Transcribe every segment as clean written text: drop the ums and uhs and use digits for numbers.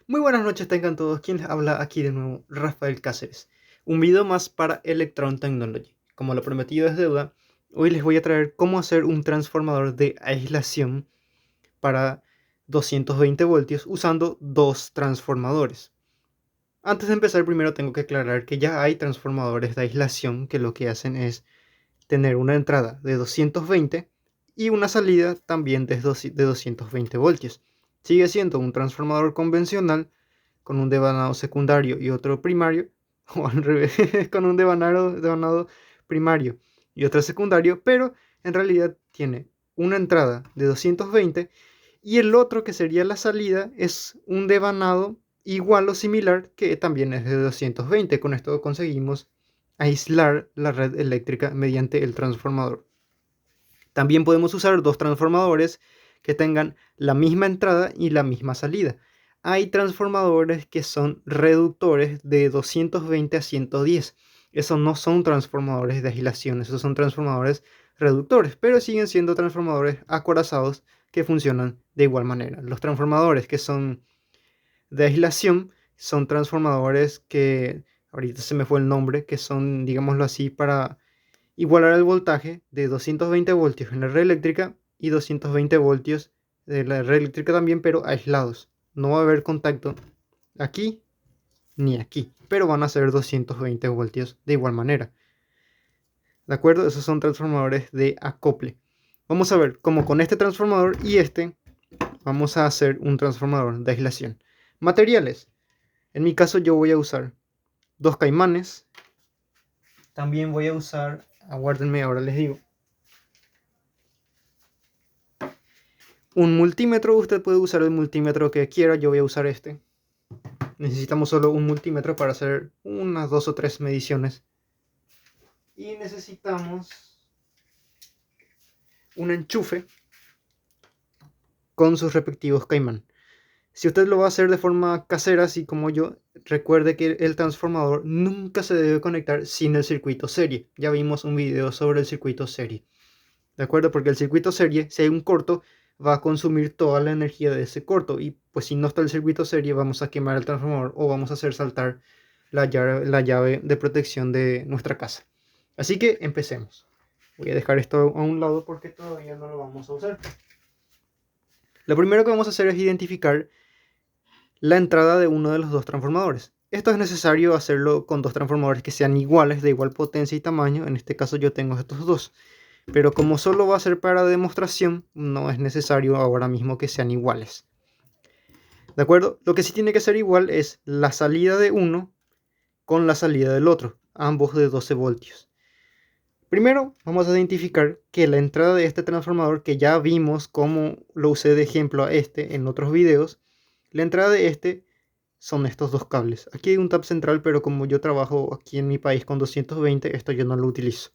Muy buenas noches, tengan todos. Quien les habla aquí de nuevo, Rafael Cáceres. Un video más para Electron Technology. Como lo prometido es deuda, hoy les voy a traer cómo hacer un transformador de aislación para 220 voltios usando dos transformadores. Antes de empezar, primero tengo que aclarar que ya hay transformadores de aislación que lo que hacen es tener una entrada de 220 y una salida también de 220 voltios. Sigue siendo un transformador convencional con un devanado secundario y otro primario, o al revés, con un devanado primario y otro secundario, pero en realidad tiene una entrada de 220 y el otro que sería la salida es un devanado igual o similar que también es de 220. Con esto conseguimos aislar la red eléctrica mediante el transformador. También podemos usar dos transformadores que tengan la misma entrada y la misma salida. Hay transformadores que son reductores de 220 a 110. Esos no son transformadores de aislación, esos son transformadores reductores, pero siguen siendo transformadores acorazados que funcionan de igual manera. Los transformadores que son de aislación son transformadores que, ahorita se me fue el nombre, que son, digámoslo así, para igualar el voltaje de 220 voltios en la red eléctrica y 220 voltios de la red eléctrica también, pero aislados. No va a haber contacto aquí ni aquí, pero van a ser 220 voltios de igual manera. ¿De acuerdo? Esos son transformadores de acople. Vamos a ver cómo con este transformador y este vamos a hacer un transformador de aislación. Materiales. En mi caso yo voy a usar dos caimanes. También voy a usar, aguárdenme, ahora les digo, un multímetro. Usted puede usar el multímetro que quiera, yo voy a usar este. Necesitamos solo un multímetro para hacer unas 2 o 3 mediciones. Y necesitamos un enchufe con sus respectivos caimán. Si usted lo va a hacer de forma casera, así como yo, recuerde que el transformador nunca se debe conectar sin el circuito serie. Ya vimos un video sobre el circuito serie. ¿De acuerdo? Porque el circuito serie, si hay un corto, va a consumir toda la energía de ese corto. Y pues si no está el circuito serie, vamos a quemar el transformador o vamos a hacer saltar la llave de protección de nuestra casa. Así que empecemos. Voy a dejar esto a un lado porque todavía no lo vamos a usar. Lo primero que vamos a hacer es identificar la entrada de uno de los dos transformadores. Esto es necesario hacerlo con dos transformadores que sean iguales, de igual potencia y tamaño. En este caso yo tengo estos dos. Pero como solo va a ser para demostración, no es necesario ahora mismo que sean iguales. ¿De acuerdo? Lo que sí tiene que ser igual es la salida de uno con la salida del otro, ambos de 12 voltios. Primero vamos a identificar que la entrada de este transformador, que ya vimos cómo lo usé de ejemplo a este en otros videos, la entrada de este son estos dos cables. Aquí hay un tap central, pero como yo trabajo aquí en mi país con 220, esto yo no lo utilizo.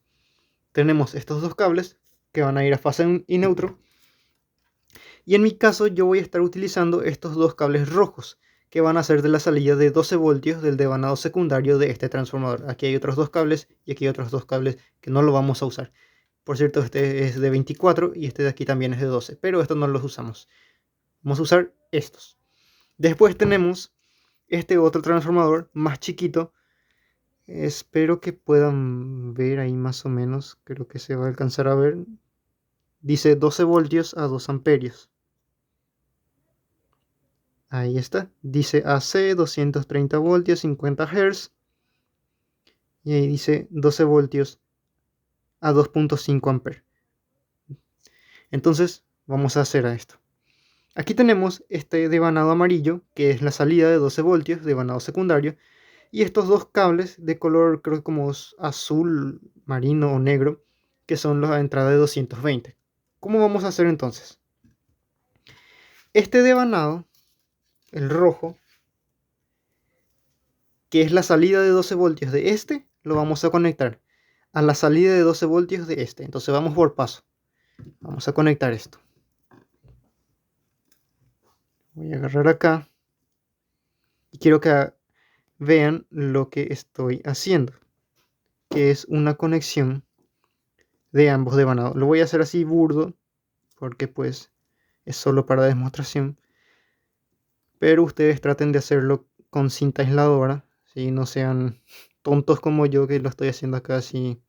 Tenemos estos dos cables que van a ir a fase y neutro. Y en mi caso yo voy a estar utilizando estos dos cables rojos que van a ser de la salida de 12 voltios del devanado secundario de este transformador. Aquí hay otros dos cables y aquí hay otros dos cables que no lo vamos a usar. Por cierto, este es de 24 y este de aquí también es de 12, pero estos no los usamos. Vamos a usar estos. Después tenemos este otro transformador más chiquito. Espero que puedan ver ahí más o menos. Creo que se va a alcanzar a ver. Dice 12 voltios a 2 amperios. Ahí está. Dice AC 230 voltios 50 Hz. Y ahí dice 12 voltios a 2.5 amperes. Entonces vamos a hacer a esto. Aquí tenemos este devanado amarillo, que es la salida de 12 voltios, devanado secundario. Y estos dos cables de color creo que como azul, marino o negro, que son la entrada de 220. ¿Cómo vamos a hacer entonces? Este devanado, el rojo, que es la salida de 12 voltios de este, lo vamos a conectar a la salida de 12 voltios de este. Entonces vamos por paso. Vamos a conectar esto. Voy a agarrar acá y quiero que vean lo que estoy haciendo, que es una conexión de ambos devanados. Lo voy a hacer así burdo porque pues es solo para demostración. pero ustedes traten de hacerlo con cinta aisladora, ¿sí? No sean tontos como yo, que lo estoy haciendo acá así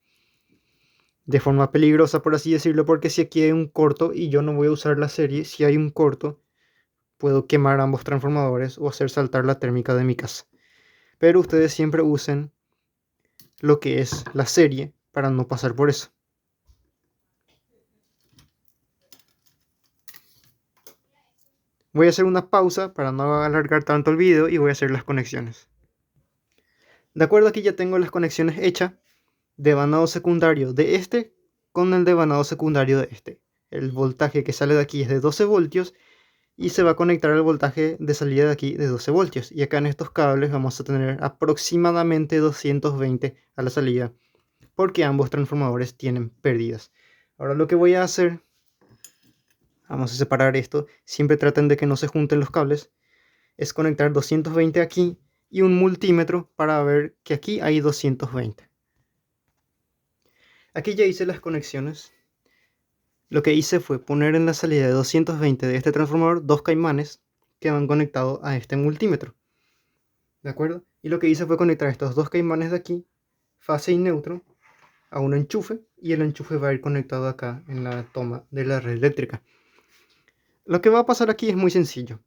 de forma peligrosa, por así decirlo, porque si aquí hay un corto y yo no voy a usar la serie, si hay un corto, puedo quemar ambos transformadores o hacer saltar la térmica de mi casa. Pero ustedes siempre usen lo que es la serie para no pasar por eso. Voy a hacer una pausa para no alargar tanto el video y voy a hacer las conexiones. De acuerdo, aquí ya tengo las conexiones hechas de vanado secundario de este con el de vanado secundario de este. El voltaje que sale de aquí es de 12 voltios y se va a conectar al voltaje de salida de aquí de 12 voltios. Y acá en estos cables vamos a tener aproximadamente 220 a la salida, porque ambos transformadores tienen pérdidas. Ahora lo que voy a hacer, vamos a separar esto, siempre traten de que no se junten los cables, es conectar 220 aquí y un multímetro para ver que aquí hay 220. Aquí ya hice las conexiones. Lo que hice fue poner en la salida de 220 de este transformador dos caimanes que van conectados a este multímetro. ¿De acuerdo? Y lo que hice fue conectar estos dos caimanes de aquí, fase y neutro, a un enchufe, y el enchufe va a ir conectado acá en la toma de la red eléctrica. Lo que va a pasar aquí es muy sencillo.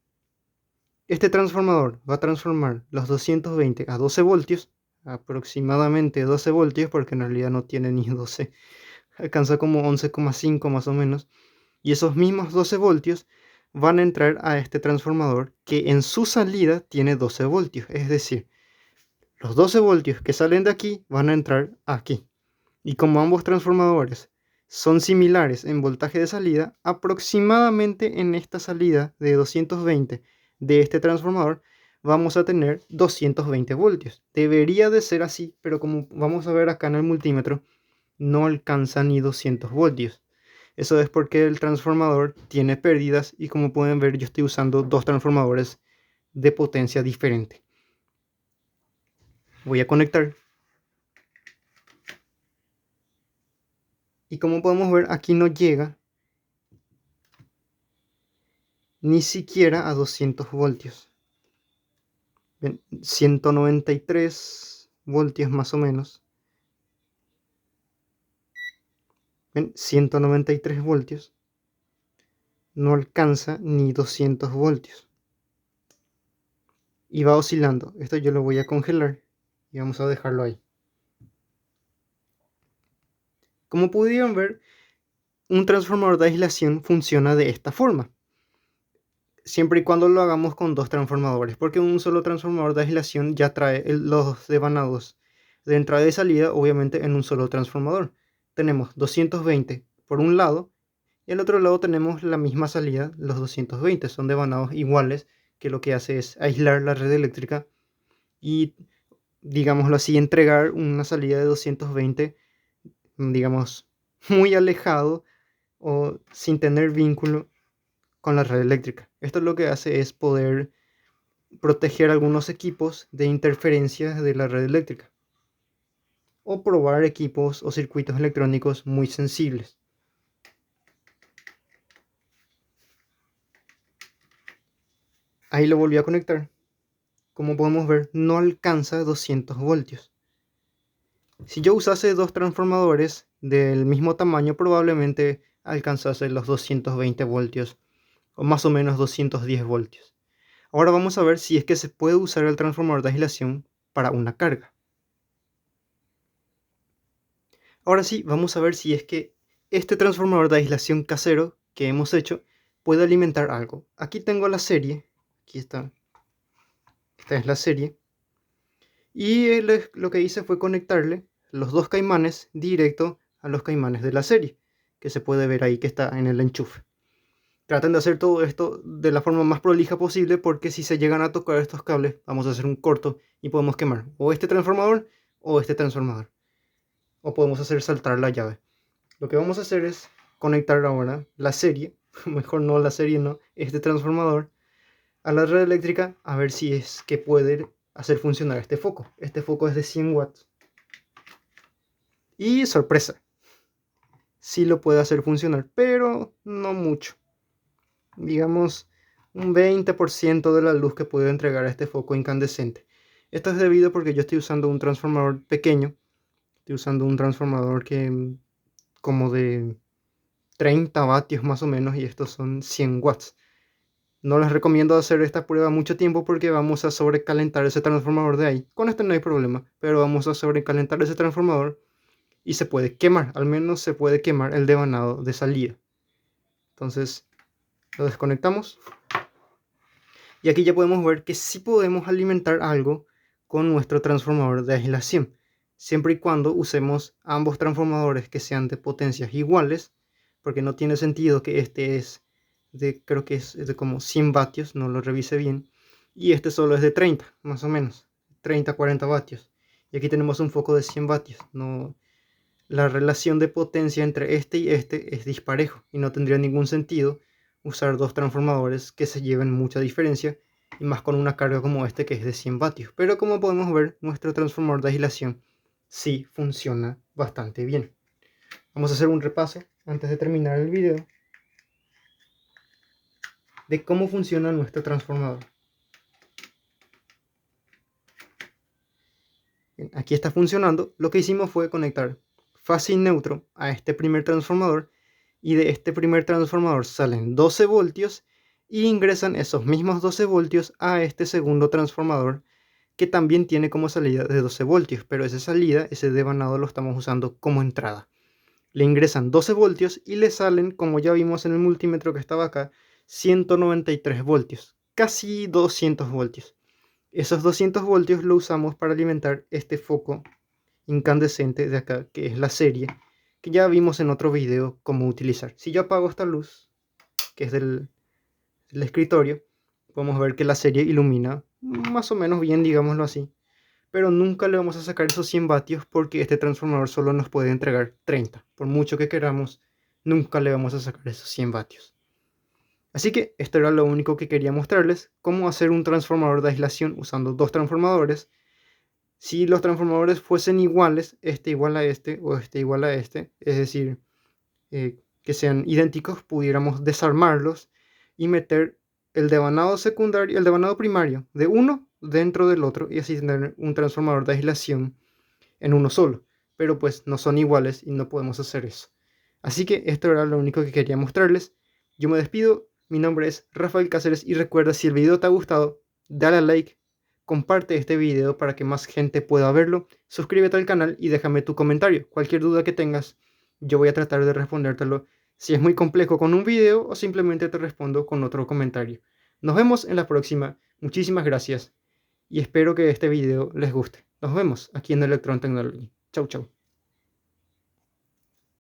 Este transformador va a transformar los 220 a 12 voltios, aproximadamente 12 voltios, porque en realidad no tiene ni 12, alcanza como 11,5 más o menos, y esos mismos 12 voltios van a entrar a este transformador que en su salida tiene 12 voltios, es decir, los 12 voltios que salen de aquí van a entrar aquí. Y como ambos transformadores son similares en voltaje de salida, aproximadamente en esta salida de 220 de este transformador vamos a tener 220 voltios. Debería de ser así, pero como vamos a ver acá en el multímetro, no alcanza ni 200 voltios. Eso es porque el transformador tiene pérdidas y como pueden ver yo estoy usando dos transformadores de potencia diferente. Voy a conectar. Y como podemos ver aquí no llega ni siquiera a 200 voltios. Ven, 193 voltios más o menos. Ven, 193 voltios. No alcanza ni 200 voltios. Y va oscilando. Esto yo lo voy a congelar y vamos a dejarlo ahí. Como pudieron ver, un transformador de aislación funciona de esta forma. Siempre y cuando lo hagamos con dos transformadores, porque un solo transformador de aislación ya trae los devanados de entrada y salida, obviamente en un solo transformador. Tenemos 220 por un lado y al otro lado tenemos la misma salida, los 220, son devanados iguales, que lo que hace es aislar la red eléctrica y, digámoslo así, entregar una salida de 220, digamos, muy alejado o sin tener vínculo con la red eléctrica. Esto lo que hace es poder proteger algunos equipos de interferencias de la red eléctrica o probar equipos o circuitos electrónicos muy sensibles. Ahí lo volví a conectar. Como podemos ver, no alcanza 200 voltios. Si yo usase dos transformadores del mismo tamaño, probablemente alcanzase los 220 voltios o más o menos 210 voltios. Ahora vamos a ver si es que se puede usar el transformador de aislación para una carga. Ahora sí, vamos a ver si es que este transformador de aislación casero que hemos hecho puede alimentar algo. Aquí tengo la serie, aquí está, esta es la serie, y lo que hice fue conectarle los dos caimanes directo a los caimanes de la serie, que se puede ver ahí que está en el enchufe. Traten de hacer todo esto de la forma más prolija posible, porque si se llegan a tocar estos cables vamos a hacer un corto y podemos quemar o este transformador o este transformador, o podemos hacer saltar la llave. Lo que vamos a hacer es conectar ahora la serie, mejor no la serie, no, este transformador a la red eléctrica, a ver si es que puede hacer funcionar este foco. Este foco es de 100 watts. Y sorpresa, sí lo puede hacer funcionar, pero no mucho. Digamos un 20% de la luz que puede entregar este foco incandescente. Esto es debido porque yo estoy usando un transformador pequeño. Estoy usando un transformador que como de 30 vatios más o menos, y estos son 100 watts. No les recomiendo hacer esta prueba mucho tiempo porque vamos a sobrecalentar ese transformador de ahí. Con este no hay problema, pero vamos a sobrecalentar ese transformador y se puede quemar, al menos se puede quemar el devanado de salida. Entonces lo desconectamos y aquí ya podemos ver que sí podemos alimentar algo con nuestro transformador de aislación, siempre y cuando usemos ambos transformadores que sean de potencias iguales, porque no tiene sentido que este es de, creo que es de como 100 vatios, no lo revise bien, y este solo es de 30, más o menos, 30-40 vatios. Y aquí tenemos un foco de 100 vatios. No, la relación de potencia entre este y este es disparejo y no tendría ningún sentido usar dos transformadores que se lleven mucha diferencia, y más con una carga como este que es de 100 vatios. Pero como podemos ver, nuestro transformador de aislación sí funciona bastante bien. Vamos a hacer un repaso antes de terminar el video de cómo funciona nuestro transformador. Bien, aquí está funcionando. Lo que hicimos fue conectar fase y neutro a este primer transformador, y de este primer transformador salen 12 voltios y ingresan esos mismos 12 voltios a este segundo transformador, que también tiene como salida de 12 voltios, pero esa salida, ese devanado, lo estamos usando como entrada. Le ingresan 12 voltios y le salen, como ya vimos en el multímetro que estaba acá, 193 voltios, casi 200 voltios. Esos 200 voltios lo usamos para alimentar este foco incandescente de acá, que es la serie, que ya vimos en otro video cómo utilizar. Si yo apago esta luz, que es del escritorio, podemos ver que la serie ilumina más o menos bien, digámoslo así. Pero nunca le vamos a sacar esos 100 vatios porque este transformador solo nos puede entregar 30. Por mucho que queramos, nunca le vamos a sacar esos 100 vatios. Así que esto era lo único que quería mostrarles, cómo hacer un transformador de aislación usando dos transformadores. Si los transformadores fuesen iguales, este igual a este o este igual a este, es decir, que sean idénticos, pudiéramos desarmarlos y meter el devanado secundario, el devanado primario de uno dentro del otro, y así tener un transformador de aislación en uno solo. Pero pues no son iguales y no podemos hacer eso. Así que esto era lo único que quería mostrarles. Yo me despido, mi nombre es Rafael Cáceres y recuerda, si el video te ha gustado, dale a like, comparte este video para que más gente pueda verlo, suscríbete al canal y déjame tu comentario. Cualquier duda que tengas, yo voy a tratar de respondértelo, si es muy complejo con un video o simplemente te respondo con otro comentario. Nos vemos en la próxima, muchísimas gracias y espero que este video les guste. Nos vemos aquí en Electron Technology. Chau, chau.